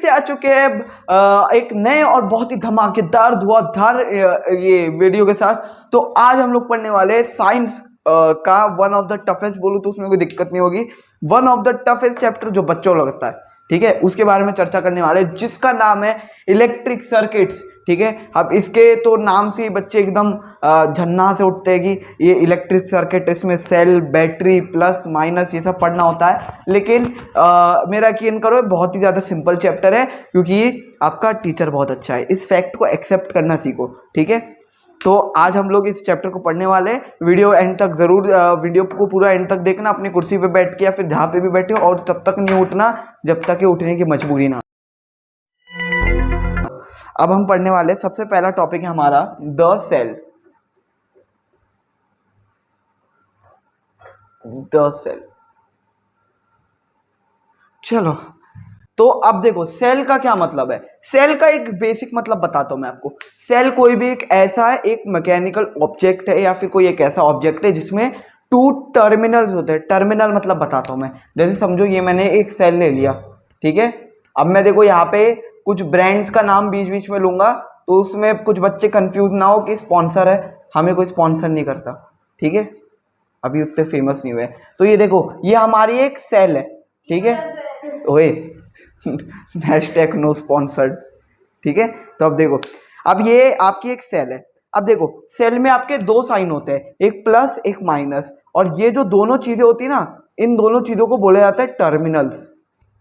से आ चुके हैं एक नए और बहुत ही धमाकेदार धुआंधार ये वीडियो के साथ। तो आज हम लोग पढ़ने वाले हैं साइंस का वन ऑफ द टफेस्ट, बोलूँ तो उसमें कोई दिक्कत नहीं होगी, one of the toughest chapter जो बच्चों को लगता है, ठीक है, उसके बारे में चर्चा करने वाले, जिसका नाम है इलेक्ट्रिक सर्किट्स। ठीक है, अब इसके तो नाम से ही बच्चे एकदम झन्ना से उठते हैं कि ये इलेक्ट्रिक सर्किट, इसमें सेल, बैटरी, प्लस माइनस ये सब पढ़ना होता है। लेकिन मेरा यकीन करो बहुत ही ज़्यादा सिंपल चैप्टर है, क्योंकि आपका टीचर बहुत अच्छा है। इस फैक्ट को एक्सेप्ट करना सीखो, ठीक है। तो आज हम लोग इस चैप्टर को पढ़ने वाले हैं। वीडियो एंड तक जरूर, वीडियो को पूरा एंड तक देखना, अपनी कुर्सी पे बैठ के या फिर जहाँ पे भी बैठे हो, और तब तक नहीं उठना जब तक कि उठने की मजबूरी ना। अब हम पढ़ने वाले, सबसे पहला टॉपिक है हमारा द सेल। द सेल, चलो तो अब देखो सेल का क्या मतलब है। सेल का एक बेसिक मतलब बताता हूं मैं आपको। सेल कोई भी एक ऐसा है, एक मैकेनिकल ऑब्जेक्ट है या फिर कोई एक ऐसा ऑब्जेक्ट है जिसमें टू टर्मिनल्स होते हैं। टर्मिनल मतलब बताता हूं मैं, जैसे समझो ये मैंने एक सेल ले लिया, ठीक है। अब मैं देखो यहाँ पे कुछ ब्रांड्स का नाम बीच बीच में लूंगा, तो उसमें कुछ बच्चे कंफ्यूज ना हो कि स्पॉन्सर है, हमें कोई स्पॉन्सर नहीं करता, ठीक है, अभी उतने फेमस नहीं हुए। तो ये देखो ये हमारी एक सेल है, ठीक है, ओए हैशटैग नो स्पॉन्सर्ड, ठीक है। तो अब देखो, अब ये आपकी एक सेल है। अब देखो सेल में आपके दो साइन होते हैं, एक प्लस एक माइनस, और ये जो दोनों चीजें होती है ना, इन दोनों चीजों को बोला जाता है टर्मिनल्स,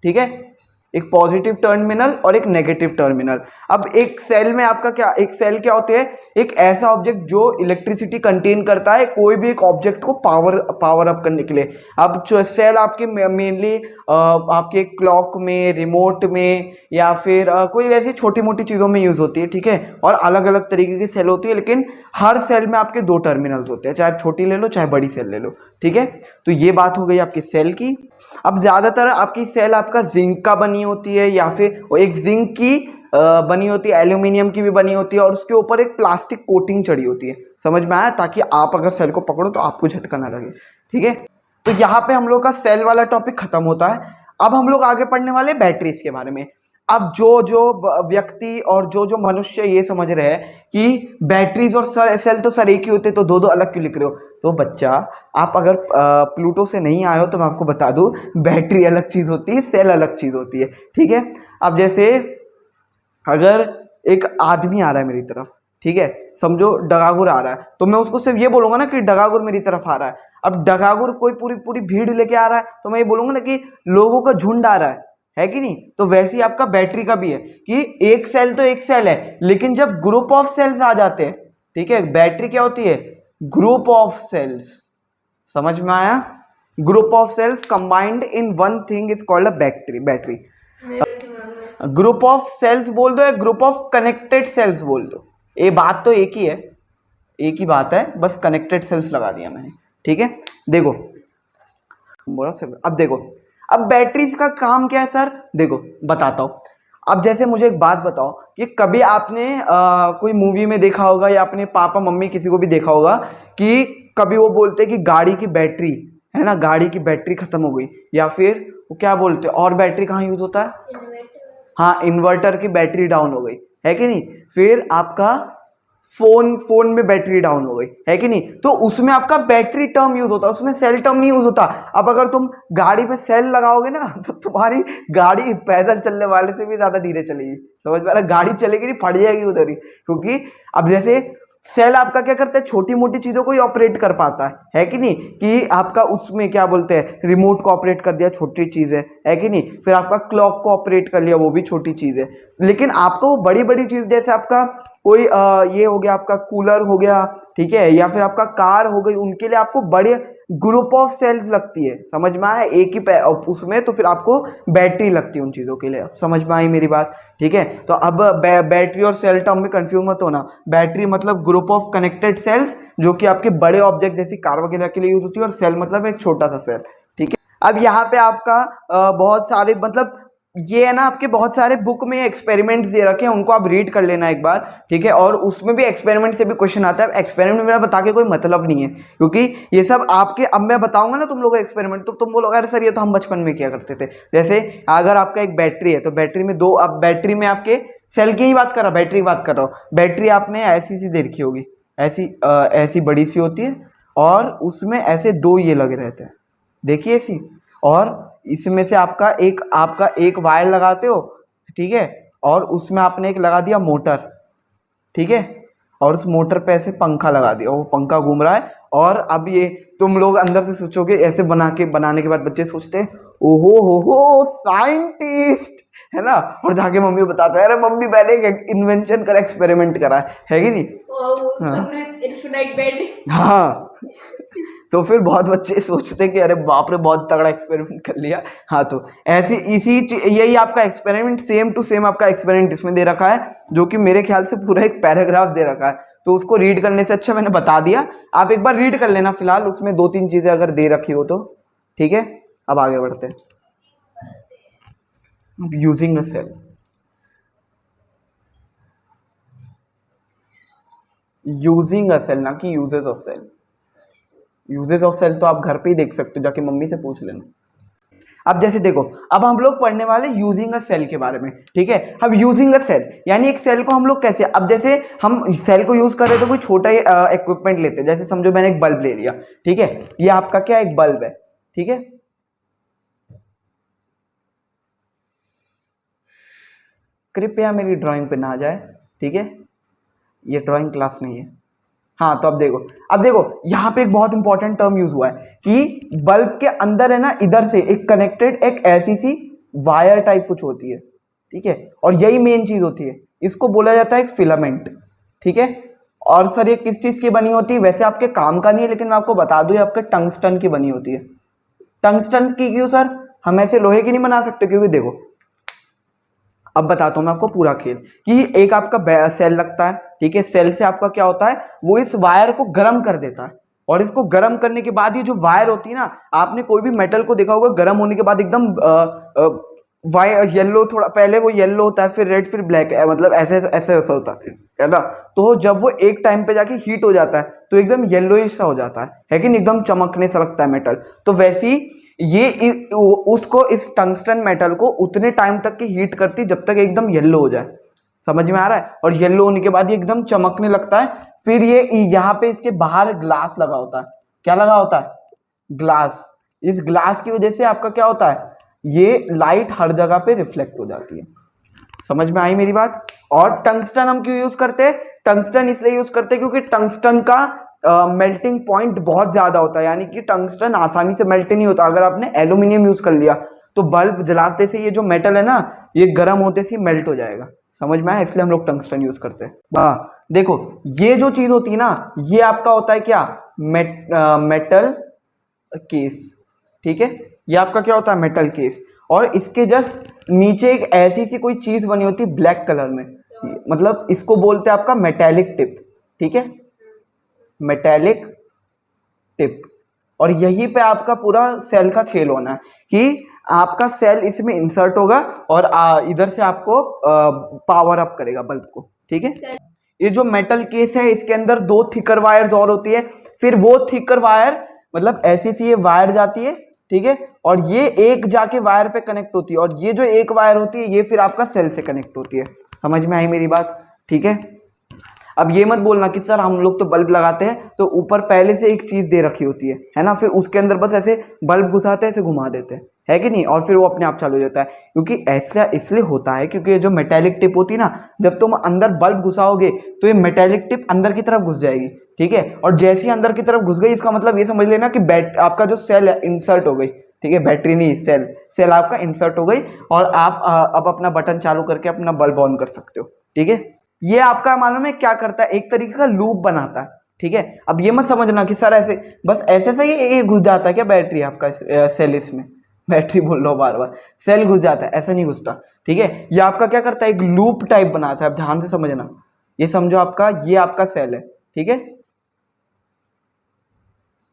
ठीक है। एक पॉजिटिव टर्मिनल और एक नेगेटिव टर्मिनल। अब एक सेल में आपका क्या, एक सेल क्या होती है, एक ऐसा ऑब्जेक्ट जो इलेक्ट्रिसिटी कंटेन करता है, कोई भी एक ऑब्जेक्ट को पावर अप करने के लिए। अब सेल आपके मेनली आपके क्लॉक में, रिमोट में, या फिर कोई वैसी छोटी मोटी चीज़ों में यूज़ होती है, ठीक है। और अलग अलग तरीके की सेल होती है, लेकिन हर सेल में आपके दो टर्मिनल्स होते हैं, चाहे आप छोटी ले लो चाहे बड़ी सेल ले लो, ठीक है। तो ये बात हो गई आपकी सेल की। अब ज़्यादातर आपकी सेल आपका जिंक का बनी होती है, या फिर एक जिंक की बनी होती है, एल्यूमिनियम की भी बनी होती है, और उसके ऊपर एक प्लास्टिक कोटिंग चढ़ी होती है। समझ में आया, ताकि आप अगर सेल को पकड़ो तो आपको झटका ना लगे, ठीक है। तो यहाँ पे हम लोग का सेल वाला टॉपिक खत्म होता है। अब हम लोग आगे पढ़ने वाले बैटरीज के बारे में। अब जो व्यक्ति और जो मनुष्य ये समझ रहे हैं कि बैटरीज और सेल तो सर एक ही होते, तो दो अलग क्यों लिख रहे हो। तो बच्चा, आप अगर प्लूटो से नहीं आए हो तो मैं आपको बता दूं, बैटरी अलग चीज होती है, सेल अलग चीज होती है, ठीक है। अब जैसे अगर एक आदमी आ रहा है मेरी तरफ, ठीक है, समझो डगागुर आ रहा है, तो मैं उसको सिर्फ ये बोलूंगा ना कि डगागुर मेरी तरफ आ रहा है। अब डगागुर कोई पूरी भीड़ लेके आ रहा है, तो मैं ये बोलूंगा ना कि लोगों का झुंड आ रहा है कि नहीं। तो वैसे ही आपका बैटरी का भी है कि एक सेल तो एक सेल है, लेकिन जब ग्रुप ऑफ सेल्स आ जाते हैं, ठीक है, बैटरी क्या होती है, ग्रुप ऑफ सेल्स। समझ में आया, group of cells combined in one thing is called a battery. Group of cells बोल दो या ग्रुप ऑफ कनेक्टेड सेल्स बोल दो, ये बात तो एक ही है, एक ही बात है, बस कनेक्टेड सेल्स लगा दिया मैंने, ठीक है। देखो अब देखो, अब बैटरीज का काम क्या है सर, देखो बताता हूं। अब जैसे मुझे एक बात बताओ कि कभी आपने कोई मूवी में देखा होगा, या अपने पापा मम्मी किसी को भी देखा होगा कि कभी वो बोलते हैं कि गाड़ी की बैटरी है ना, गाड़ी की बैटरी खत्म हो गई, या फिर वो क्या बोलते हैं, और बैटरी कहाँ यूज होता है, हाँ, इन्वर्टर की बैटरी डाउन हो गई, है कि नहीं। फिर आपका फोन में बैटरी डाउन हो गई, है कि नहीं, तो उसमें आपका बैटरी टर्म यूज होता है, उसमें सेल टर्म नहीं यूज होता। अब अगर तुम गाड़ी में सेल लगाओगे ना, तो तुम्हारी गाड़ी पैदल चलने वाले से भी ज्यादा धीरे चलेगी, समझ में आ रहा, गाड़ी चलेगी नहीं, फट जाएगी उधर ही। क्योंकि अब जैसे सेल आपका क्या करता है, छोटी मोटी चीजों को ही ऑपरेट कर पाता है कि नहीं, कि आपका उसमें क्या बोलते हैं, रिमोट को ऑपरेट कर दिया, छोटी चीज है कि नहीं। फिर आपका क्लॉक को ऑपरेट कर लिया, वो भी छोटी चीज है। लेकिन आपको वो बड़ी बड़ी चीज, जैसे आपका कोई ये हो गया, आपका कूलर हो गया, ठीक है, या फिर आपका कार हो गई, उनके लिए आपको बड़े ग्रुप ऑफ सेल्स लगती है, समझ में आया, एक ही उसमें, तो फिर आपको बैटरी लगती है उन चीजों के लिए। समझ में आई मेरी बात, ठीक है। तो अब बैटरी और सेल टर्म में कंफ्यूज मत होना। बैटरी मतलब ग्रुप ऑफ कनेक्टेड सेल्स, जो कि आपके बड़े ऑब्जेक्ट जैसे कार वगैरह के लिए यूज होती है, और सेल मतलब एक छोटा सा सेल, ठीक है। अब यहाँ पे आपका बहुत सारे मतलब ये है ना आपके बहुत सारे बुक में एक्सपेरिमेंट्स दे रखे हैं, उनको आप रीड कर लेना एक बार, ठीक है। और उसमें भी एक्सपेरिमेंट से भी क्वेश्चन आता है। एक्सपेरिमेंट मेरा बता के कोई मतलब नहीं है, क्योंकि ये सब आपके, अब मैं बताऊंगा ना तुम लोगों को एक्सपेरिमेंट, तो तुम बोलोगे अरे सर ये तो हम बचपन में किया करते थे। जैसे अगर आपका एक बैटरी है तो बैटरी में दो, अब बैटरी में आपके सेल की ही बात कर रहा हूँ, बैटरी की बात कर रहा हूँ। बैटरी आपने ऐसी सी देखी होगी, ऐसी ऐसी बड़ी सी होती है और उसमें ऐसे दो ये लगे रहते हैं, देखिए ऐसी। और इसमें से आपका एक वायर लगाते हो, ठीक है, और उसमें आपने एक लगा दिया मोटर, ठीक है, और उस मोटर पे ऐसे पंखा लगा दिया, वो पंखा घूम रहा है। और अब ये तुम लोग अंदर से सोचोगे, ऐसे बनाने के बाद बच्चे सोचते हैं ओहो हो साइंटिस्ट, है ना। और जाके मम्मी को बताते हैं अरे मम्मी मैंने एक इन्वेंशन करा, एक्सपेरिमेंट करा है कि नहीं। Infinite bed. हाँ तो फिर बहुत बच्चे सोचते हैं कि अरे बाप रे बहुत तगड़ा एक्सपेरिमेंट कर लिया। हाँ तो ऐसी यही आपका एक्सपेरिमेंट, सेम टू सेम आपका एक्सपेरिमेंट इसमें दे रखा है, जो कि मेरे ख्याल से पूरा एक पैराग्राफ दे रखा है। तो उसको रीड करने से अच्छा मैंने बता दिया, आप एक बार रीड कर लेना फिलहाल, उसमें 2-3 चीजें अगर दे रखी हो तो, ठीक है। अब आगे बढ़ते हैं। Using a cell, using a cell ना कि uses of cell. Uses of cell तो आप घर पे ही देख सकते हो, जाके मम्मी से पूछ लेना। अब जैसे देखो, अब हम लोग पढ़ने वाले यूजिंग अ सेल के बारे में, ठीक है। अब यूजिंग अ सेल यानी एक सेल को हम लोग कैसे, अब जैसे हम सेल को यूज कर रहे हैं तो कोई छोटा इक्विपमेंट लेते हैं, जैसे समझो मैंने एक बल्ब ले लिया, ठीक है। ये आपका क्या एक बल्ब है, ठीक है। कृपया मेरी ड्राइंग पे ना जाए, ठीक है, ये ड्राइंग क्लास नहीं है। हाँ तो अब देखो यहाँ पे एक बहुत इंपॉर्टेंट टर्म यूज हुआ है कि बल्ब के अंदर है ना, इधर से एक कनेक्टेड एक ऐसी सी वायर टाइप कुछ होती है, ठीक है। और यही मेन चीज होती है, इसको बोला जाता है एक फिलामेंट, ठीक है। और सर ये किस चीज की बनी होती है, वैसे आपके काम का नहीं है लेकिन मैं आपको बता दूं, ये आपके टंगस्टन की बनी होती है। टंगस्टन की क्यों सर, हम ऐसे लोहे की नहीं बना सकते, क्योंकि देखो अब बताता हूं मैं आपको पूरा खेल, कि एक आपका सेल लगता है, ठीक है। सेल से आपका क्या होता है, वो इस वायर को गर्म कर देता है, और इसको गर्म करने के बाद ये जो वायर होती है ना, आपने कोई भी मेटल को देखा होगा गर्म होने के बाद एकदम वायर येलो, थोड़ा पहले वो येलो होता है, फिर रेड, फिर ब्लैक, मतलब ऐसे ऐसे होता है ना। तो जब वो एक टाइम पे जाके हीट हो जाता है तो एकदम येलोइश सा हो जाता है कि नहीं, एकदम चमकने सा लगता है मेटल। तो वैसी ये उसको, इस टंगस्टन मेटल को उतने टाइम तक की हीट करती जब तक एकदम येलो हो जाए, समझ में आ रहा है। और येलो होने के बाद ये एकदम चमकने लगता है। फिर ये यहाँ पे इसके बाहर ग्लास लगा होता है, क्या लगा होता है, ग्लास। इस ग्लास की वजह से आपका क्या होता है, ये लाइट हर जगह पे रिफ्लेक्ट हो जाती है। समझ में आई मेरी बात। और टंगस्टन हम क्यों यूज करते हैं, टंगस्टन इसलिए यूज करते हैं क्योंकि टंगस्टन का मेल्टिंग पॉइंट बहुत ज्यादा होता है, यानी कि टंगस्टन आसानी से मेल्ट नहीं होता। अगर आपने एल्यूमिनियम यूज कर लिया तो बल्ब जलाते से ये जो मेटल है ना, ये गर्म होते से मेल्ट हो जाएगा। समझ में आया, इसलिए हम लोग टंगस्टन यूज करते हैं। देखो ये जो चीज होती है ना, ये आपका होता है क्या, मेटल केस, ठीक है। ये आपका क्या होता है, मेटल केस। और इसके जस्ट नीचे एक ऐसी सी कोई चीज बनी होती है ब्लैक कलर में, मतलब इसको बोलते हैं आपका मेटेलिक टिप, ठीक है, मेटेलिक टिप। और यहीं पे आपका पूरा सेल का खेल होना है कि आपका सेल इसमें इंसर्ट होगा और इधर से आपको पावर अप करेगा बल्ब को, ठीक है। ये जो मेटल केस है इसके अंदर 2 थिकर वायर्स और होती है, फिर वो थिकर वायर मतलब ऐसी सी ये वायर जाती है, ठीक है। और ये एक जाके वायर पे कनेक्ट होती है, और ये जो एक वायर होती है ये फिर आपका सेल से कनेक्ट होती है। समझ में आई मेरी बात, ठीक है। अब ये मत बोलना कि सर हम लोग तो बल्ब लगाते हैं तो ऊपर पहले से एक चीज दे रखी होती है ना, फिर उसके अंदर बस ऐसे बल्ब घुसाते हैं, ऐसे घुमा देते हैं, है कि नहीं, और फिर वो अपने आप चालू हो जाता है। क्योंकि ऐसा इसलिए होता है क्योंकि ये जो मेटेलिक टिप होती है ना, जब तुम अंदर बल्ब घुसाओगे तो ये मेटेलिक टिप अंदर की तरफ घुस जाएगी, ठीक है। और जैसे ही अंदर की तरफ घुस गई, इसका मतलब ये समझ लेना कि आपका जो सेल है इंसर्ट हो गई, ठीक है, बैटरी नहीं, सेल आपका इंसर्ट हो गई, और आप अब अपना बटन चालू करके अपना बल्ब ऑन कर सकते हो, ठीक है। ये आपका मालूम है क्या करता है, एक तरीके का लूप बनाता है, ठीक है। अब ये मत समझना कि सर ऐसे बस ऐसे से ये घुस जाता है क्या बैटरी आपका सेल, इसमें बैटरी बोल रहा हूँ बार बार, सेल घुस जाता है, ऐसा नहीं घुसता, ठीक है। ये आपका क्या करता है, एक लूप टाइप बनाता है। अब ध्यान से समझना, ये समझो आपका, ये आपका सेल है, ठीक है,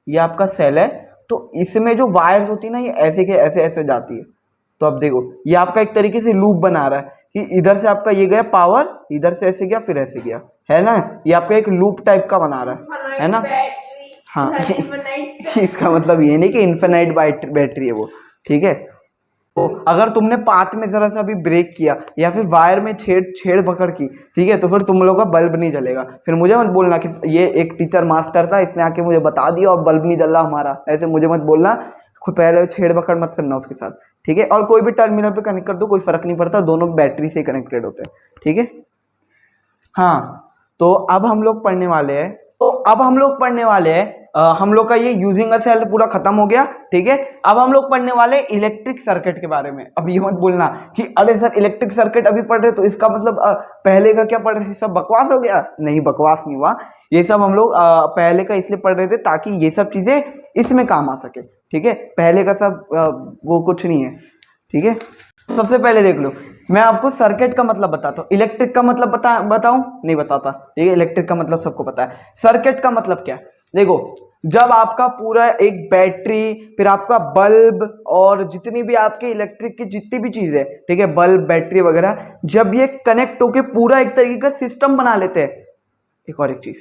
ये आपका सेल है। तो इसमें जो वायर्स होती है ना, ये ऐसे के ऐसे ऐसे जाती है, तो अब देखो ये आपका एक तरीके से लूप बना रहा है कि इधर से आपका ये गया पावर, इधर से ऐसे गया फिर ऐसे गया, है ना। ये आपका एक लूप टाइप का बना रहा है ना। हाँ इसका मतलब ये नहीं कि इन्फिनाइट बैटरी है वो, ठीक है। तो अगर तुमने पाथ में जरा सा भी ब्रेक किया या फिर वायर में छेड़ पकड़ की, ठीक है, तो फिर तुम लोग का बल्ब नहीं जलेगा। फिर मुझे मत बोलना कि ये एक टीचर मास्टर था इसने आके मुझे बता दिया और बल्ब नहीं जल रहा हमारा, ऐसे मुझे मत बोलना। खुद पहले छेड़ पकड़ मत करना उसके साथ, ठीक है। और कोई भी टर्मिनल पे कनेक्ट कर दो, कोई फर्क नहीं पड़ता, दोनों बैटरी से कनेक्टेड होते हैं, ठीक है। हाँ तो अब हम लोग पढ़ने वाले हैं हम लोग का ये यूजिंग अ सेल पूरा खत्म हो गया, ठीक है। अब हम लोग पढ़ने वाले इलेक्ट्रिक सर्किट के बारे में। अब ये मत बोलना कि अरे सर इलेक्ट्रिक सर्किट अभी पढ़ रहे तो इसका मतलब पहले का क्या पढ़ रहे, सब बकवास हो गया। नहीं बकवास नहीं हुआ, ये सब हम लोग पहले का इसलिए पढ़ रहे थे ताकि ये सब चीजें इसमें काम आ सके, ठीक है। पहले का सब वो कुछ नहीं है, ठीक है। सबसे पहले देख लो, मैं आपको सर्किट का मतलब बताता हूँ। इलेक्ट्रिक का मतलब बताऊं? नहीं बताता, ठीक है। इलेक्ट्रिक का मतलब सबको पता है। सर्किट का मतलब क्या है? देखो जब आपका पूरा एक बैटरी, फिर आपका बल्ब और जितनी भी आपके इलेक्ट्रिक की जितनी भी चीजें, ठीक है, बल्ब बैटरी वगैरह, जब ये कनेक्ट होके पूरा एक तरीके का सिस्टम बना लेते हैं। एक और एक चीज,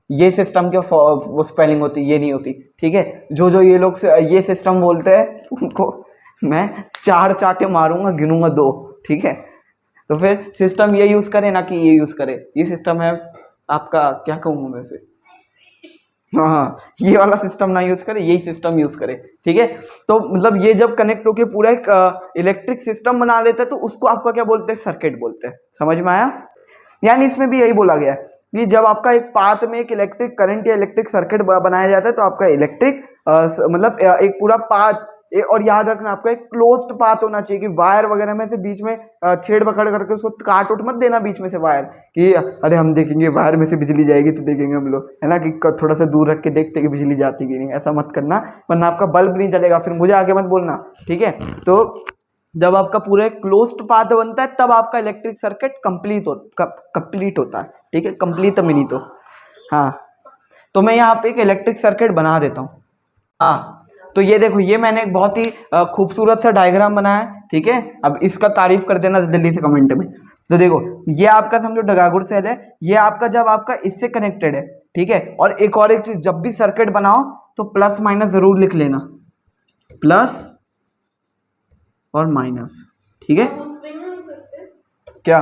ये सिस्टम के वो स्पेलिंग होती ये नहीं होती, ठीक है। जो ये लोग ये सिस्टम बोलते हैं उनको मैं 4 चाटे मारूंगा, गिनूंगा 2, ठीक है। तो फिर सिस्टम ये यूज करे ना कि ये यूज करे। ये सिस्टम है आपका, क्या कहूँगा वैसे, हाँ ये वाला सिस्टम ना यूज करे, यही सिस्टम यूज करे, ठीक है। तो मतलब ये जब कनेक्ट होके पूरा एक इलेक्ट्रिक सिस्टम बना लेता है तो उसको आपका क्या बोलते हैं? सर्किट बोलते हैं। समझ में आया? यानी इसमें भी यही बोला गया है कि जब आपका एक पाथ में एक इलेक्ट्रिक करंट या इलेक्ट्रिक सर्किट बनाया जाता है तो आपका इलेक्ट्रिक मतलब एक पूरा पाथ, और याद रखना आपका एक क्लोज्ड पाथ होना चाहिए कि वायर वगैरह में से बीच में छेड़ पकड़ करके उसको काट उठ मत देना बीच में से वायर, कि अरे हम देखेंगे वायर में से बिजली जाएगी तो देखेंगे हम लोग, है ना, कि थोड़ा सा दूर रख के देखते कि बिजली जाती कि नहीं। ऐसा मत करना वरना आपका बल्ब नहीं जलेगा, फिर मुझे आगे मत बोलना, ठीक है। तो जब आपका पूरा एक क्लोज्ड पाथ बनता है तब आपका इलेक्ट्रिक सर्किट कंप्लीट होता है, ठीक है। कंप्लीट मिनी तो हाँ, तो मैं यहाँ पे एक इलेक्ट्रिक सर्किट बना देता हूँ। हाँ तो ये देखो, ये मैंने एक बहुत ही खूबसूरत सा डायग्राम बनाया है, ठीक है। अब इसका तारीफ कर देना जल्दी से कमेंट में। तो देखो ये आपका समझो डगागुर सेल है, ये आपका जब आपका इससे कनेक्टेड है, ठीक है। और एक और एक चीज, जब भी सर्किट बनाओ तो प्लस माइनस जरूर लिख लेना, प्लस और माइनस, ठीक है। क्या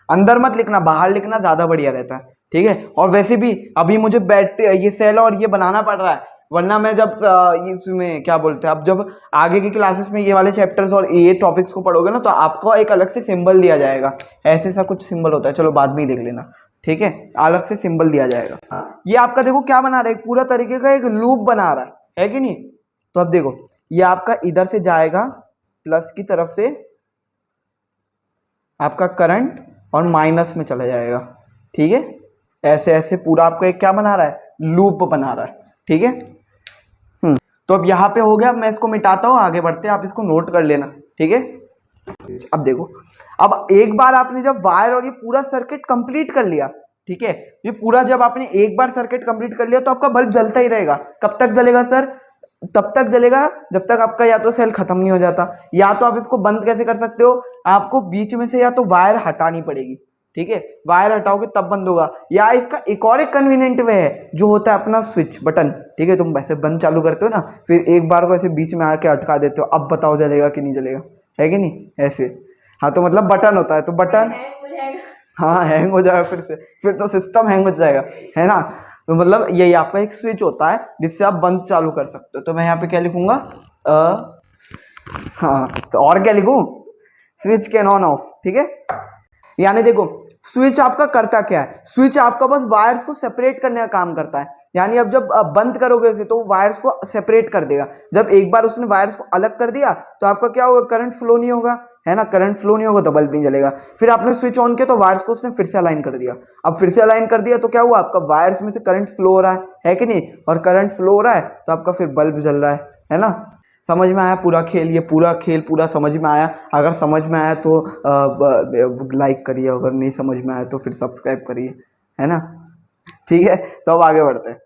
अंदर मत लिखना, बाहर लिखना ज्यादा बढ़िया रहता है, ठीक है। और वैसे भी अभी मुझे बैटरी ये सेल और ये बनाना पड़ रहा है, वरना मैं जब इसमें क्या बोलते हैं, अब जब आगे की क्लासेस में ये वाले चैप्टर्स और ये टॉपिक्स को पढ़ोगे ना तो आपको एक अलग से सिंबल दिया जाएगा। ऐसे सा कुछ सिंबल होता है, चलो बाद में ही देख लेना, ठीक है। अलग से सिंबल दिया जाएगा। ये आपका देखो क्या बना रहा है, एक पूरा तरीके का एक लूप बना रहा है कि नहीं। तो अब देखो ये आपका इधर से जाएगा प्लस की तरफ से आपका करंट और माइनस में चला जाएगा, ठीक है। ऐसे ऐसे पूरा आपका एक क्या बना रहा है, लूप बना रहा है, ठीक है। तो अब यहाँ पे हो गया, अब मैं इसको मिटाता हूँ, आगे बढ़ते हैं, आप इसको नोट कर लेना, ठीक है। अब देखो, अब एक बार आपने जब वायर और ये पूरा सर्किट कंप्लीट कर लिया, ठीक है, ये पूरा जब आपने एक बार सर्किट कंप्लीट कर लिया तो आपका बल्ब जलता ही रहेगा। कब तक जलेगा सर? तब तक जलेगा जब तक आपका या तो सेल खत्म नहीं हो जाता, या तो आप इसको बंद कैसे कर सकते हो, आपको बीच में से या तो वायर हटानी पड़ेगी, ठीक है। वायर हटाओगे तब बंद होगा, या इसका एक और एक कन्वीनियंट वे है जो होता है अपना स्विच बटन, ठीक है। तुम वैसे बंद चालू करते हो ना, फिर एक बार को ऐसे बीच में आके अटका देते हो, अब बताओ जलेगा कि नहीं जलेगा, है कि नहीं, ऐसे। हाँ तो मतलब बटन होता है, तो बटन हाँ हैंग हो जाएगा, फिर तो सिस्टम हैंग हो जाएगा, है ना। तो मतलब यही आपका एक स्विच होता है जिससे आप बंद चालू कर सकते हो। तो मैं यहाँ पे क्या लिखूंगा, हाँ तो और क्या लिखूं, स्विच कैन ऑन ऑफ, ठीक है। यानी देखो स्विच आपका करता क्या है, स्विच आपका बस वायर्स को सेपरेट करने का काम करता है। यानी अब जब बंद करोगे उसे तो वायर्स को सेपरेट कर देगा। जब एक बार उसने वायर्स को अलग कर दिया तो आपका क्या होगा, करंट फ्लो नहीं होगा, है ना। करंट फ्लो नहीं होगा तो बल्ब नहीं जलेगा। फिर आपने स्विच ऑन किया तो वायर्स को उसने फिर से अलाइन कर दिया। अब फिर से अलाइन कर दिया तो क्या हुआ, आपका वायर्स में से करंट फ्लो हो रहा है कि नहीं, और करंट फ्लो हो रहा है तो आपका फिर बल्ब जल रहा है ना। समझ में आया पूरा खेल, ये पूरा खेल पूरा समझ में आया? अगर समझ में आया तो लाइक करिए, अगर नहीं समझ में आया तो फिर सब्सक्राइब करिए, है ना। ठीक है, तो अब आगे बढ़ते हैं।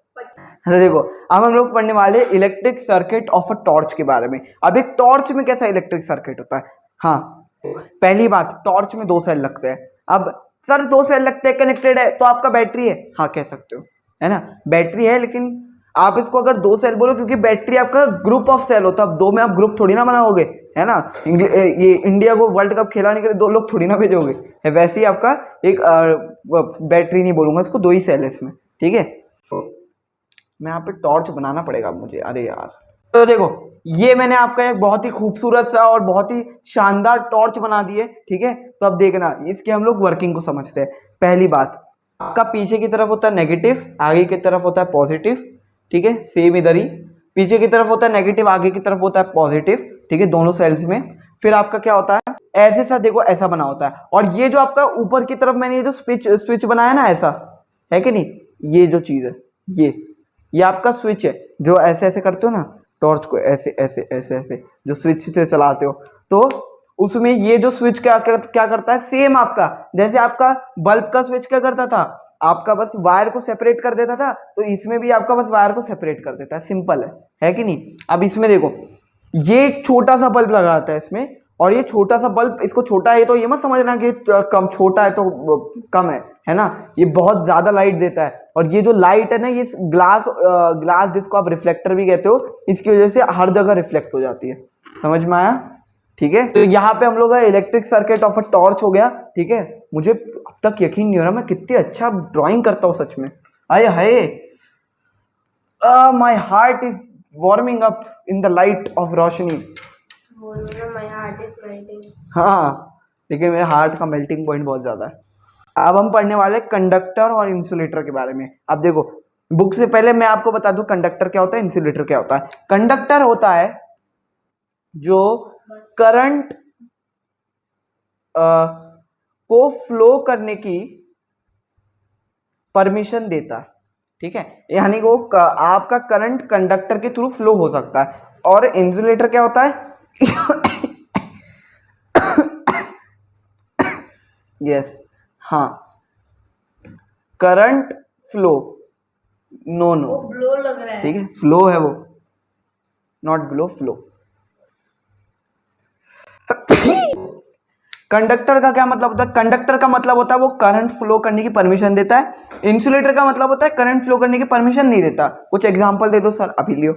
तो देखो अब हम लोग पढ़ने वाले electric circuit of a torch के बारे में। अब एक टॉर्च में कैसा इलेक्ट्रिक सर्किट होता है। हाँ, पहली बात, टॉर्च में 2 सेल लगते हैं। अब सर 2 सेल लगते हैं, कनेक्टेड है, तो आपका बैटरी है। हाँ कह सकते हो, है ना, बैटरी है, लेकिन आप इसको अगर 2 सेल बोलो, क्योंकि बैटरी आपका ग्रुप ऑफ सेल होता है। अब 2 में आप ग्रुप थोड़ी ना बनाओगे, है ना। ये इंडिया को वर्ल्ड कप खिलाने के लिए 2 लोग थोड़ी ना भेजोगे। वैसे ही आपका एक बैटरी नहीं बोलूंगा इसको, 2 ही सेल है इसमें, ठीक है। मैं यहाँ पे टॉर्च बनाना पड़ेगा मुझे, अरे यार। तो देखो ये मैंने आपका एक बहुत ही खूबसूरत सा और बहुत ही शानदार टॉर्च बना दी है, ठीक है। तो अब देखना इसके हम लोग वर्किंग को समझते हैं। पहली बात, आपका पीछे की तरफ होता है नेगेटिव, आगे की तरफ होता है पॉजिटिव, ठीक है। सेम इधर ही पीछे की तरफ होता है नेगेटिव, आगे की तरफ होता है पॉजिटिव, ठीक है, दोनों सेल्स में। फिर आपका क्या होता है, ऐसे सा देखो ऐसा बना होता है। और ये जो आपका ऊपर की तरफ मैंने ये जो स्विच बनाया ना, ऐसा है कि नहीं, ये जो चीज है ये आपका स्विच है, जो ऐसे ऐसे करते हो ना टॉर्च को, ऐसे ऐसे ऐसे ऐसे जो स्विच से चलाते हो, तो उसमें ये जो स्विच क्या करता है, सेम आपका जैसे आपका बल्ब का स्विच क्या करता था, आपका बस वायर को सेपरेट कर देता था, तो इसमें भी आपका बस वायर को सेपरेट कर देता है। सिंपल है कि नहीं। अब इसमें देखो ये एक छोटा सा बल्ब लगाता है इसमें, और ये छोटा सा बल्ब, इसको छोटा है तो ये मत समझना कि कम छोटा है तो कम है ना, ये बहुत ज्यादा लाइट देता है। और ये जो लाइट है ना, ये ग्लास जिसको आप रिफ्लेक्टर भी कहते हो, इसकी वजह से हर जगह रिफ्लेक्ट हो जाती है। समझ में आया, ठीक है। तो यहाँ पे हम लोग का electric circuit of a torch हो गया, ठीक है। मुझे अब तक यकीन नहीं हो रहा मैं कितनी अच्छा ड्राइंग करता हूँ सच में। आए हाय, my heart is warming up in the light of Roshni. My heart is melting. हाँ, लेकिन मेरे हार्ट का मेल्टिंग पॉइंट बहुत ज्यादा है। अब हम पढ़ने वाले कंडक्टर और इंसुलेटर के बारे में। अब देखो बुक से पहले मैं आपको बता दूं कंडक्टर क्या होता है, इंसुलेटर क्या होता है। कंडक्टर होता है जो करंट को फ्लो करने की परमिशन देता है, ठीक है। यानी वो आपका करंट कंडक्टर के थ्रू फ्लो हो सकता है। और इंसुलेटर क्या होता है यस, हाँ, करंट फ्लो, नो वो ब्लो लग रहा है। ठीक है, फ्लो है वो, नॉट ब्लो, फ्लो। कंडक्टर का क्या मतलब होता है, कंडक्टर का मतलब होता है वो करंट फ्लो करने की परमिशन देता है। इंसुलेटर का मतलब होता है करंट फ्लो करने की परमिशन नहीं देता। कुछ एग्जांपल दे दो सर, अभी लियो।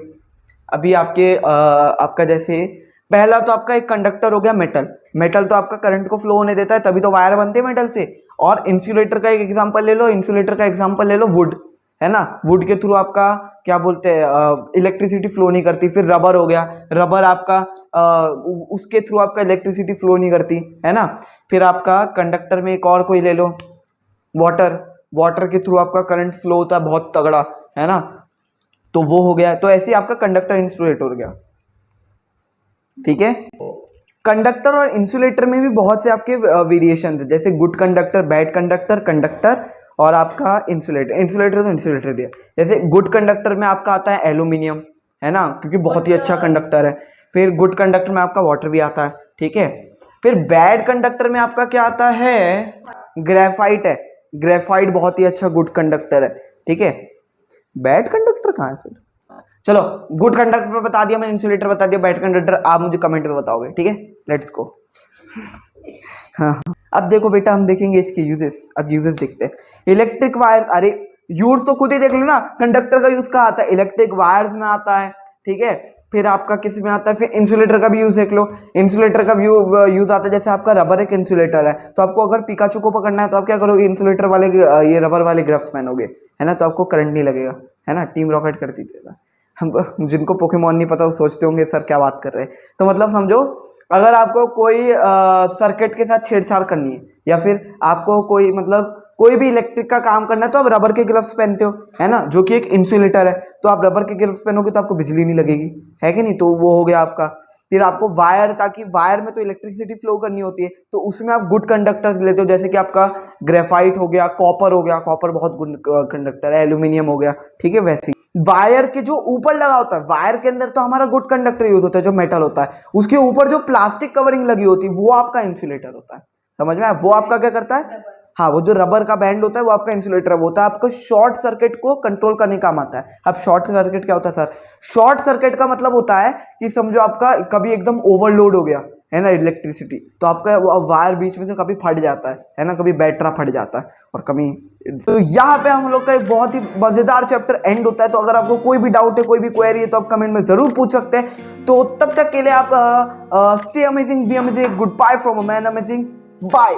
अभी आपका जैसे पहला तो आपका एक कंडक्टर हो गया मेटल तो आपका करंट को फ्लो होने देता है, तभी तो वायर बनते हैं मेटल से। और इंसुलेटर का एक एग्जांपल ले लो, इंसुलेटर का एग्जांपल ले लो वुड, है ना, वुड के थ्रू आपका क्या बोलते हैं इलेक्ट्रिसिटी फ्लो नहीं करती। फिर रबर हो गया, रबर आपका उसके थ्रू आपका इलेक्ट्रिसिटी फ्लो नहीं करती, है ना। फिर आपका कंडक्टर में एक और कोई ले लो, वाटर के थ्रू आपका करंट फ्लो होता है बहुत तगड़ा, है ना, तो वो हो गया। तो ऐसे ही आपका कंडक्टर इंसुलेटर हो गया, ठीक है। कंडक्टर और इंसुलेटर में भी बहुत से आपके वेरिएशन है, जैसे good conductor, bad conductor, conductor और आपका इंसुलेटर तो इंसुलेटर दिया। जैसे गुड कंडक्टर में आपका आता है एल्यूमिनियम, है ना, क्योंकि बहुत ही अच्छा कंडक्टर है। फिर गुड कंडक्टर में आपका वाटर भी आता है, ठीक है। फिर बैड कंडक्टर में आपका क्या आता है, ग्रेफाइट है। ग्रेफाइट बहुत ही अच्छा गुड कंडक्टर है, ठीक है। बैड कंडक्टर कहाँ है फिर, चलो गुड कंडक्टर बता दिया मैंने, इंसुलेटर बता दिया, बैड कंडक्टर आप मुझे कमेंट में बताओगे, ठीक है। Let's go. हाँ, अब देखो बेटा हम देखेंगे इसके यूजेस। अब यूजेस देखते हैं। इलेक्ट्रिक वायर, अरे यूज तो खुद ही देख लो ना, कंडक्टर का यूज कहाँ आता है, इलेक्ट्रिक वायर्स में आता है, ठीक है। फिर आपका किस में आता है, फिर इंसुलेटर का भी यूज देख लो। इंसुलेटर का यूज आता है, जैसे आपका रबर एक इंसुलेटर है, तो आपको अगर पिकाचू को पकड़ना है तो आप क्या करोगे, इंसुलेटर वाले ये रबर वाले ग्लव्स पहनोगे, है ना, तो आपको करंट नहीं लगेगा, है ना। टीम रॉकेट करती थी ऐसा। हम जिनको पोकेमॉन नहीं पता वो सोचते होंगे सर क्या बात कर रहे हैं। तो मतलब समझो, अगर आपको कोई सर्किट के साथ छेड़छाड़ करनी है, या फिर आपको कोई मतलब कोई भी इलेक्ट्रिक का काम करना है, तो आप रबर के ग्लव्स पहनते हो, है ना, जो कि एक इंसुलेटर है। तो आप रबर के ग्लव्स पहनोगे तो आपको बिजली नहीं लगेगी, है कि नहीं। तो वो हो गया आपका। फिर आपको वायर, ताकि वायर में तो इलेक्ट्रिसिटी फ्लो करनी होती है, तो उसमें आप गुड कंडक्टर्स लेते हो, जैसे कि आपका ग्रेफाइट हो गया, कॉपर हो गया, कॉपर बहुत गुड कंडक्टर है, एल्यूमिनियम हो गया, ठीक है। वैसे वायर के जो ऊपर लगा होता है, वायर के अंदर तो हमारा गुड कंडक्टर यूज होता है जो मेटल होता है, उसके ऊपर जो प्लास्टिक कवरिंग लगी होती है वो आपका इंसुलेटर होता है। समझ में आया, वो आपका क्या करता है, हाँ, वो जो रबर का बैंड होता है वो आपका इंसुलेटर है, वो होता है आपका शॉर्ट सर्किट को कंट्रोल करने का काम आता है। अब शॉर्ट सर्किट क्या होता है सर? शॉर्ट सर्किट का मतलब होता है कि समझो आपका कभी एकदम ओवरलोड हो गया है ना इलेक्ट्रिसिटी, तो आपका वायर बीच में से कभी फट जाता है ना, कभी बैटरा फट जाता है और कभी। तो यहाँ पे हम लोग का एक बहुत ही मजेदार चैप्टर एंड होता है। तो अगर आपको कोई भी डाउट है, कोई भी क्वेरी है, तो आप कमेंट में जरूर पूछ सकते हैं। तो तब तक के लिए आप stay amazing, be amazing, goodbye from Aman amazing, bye.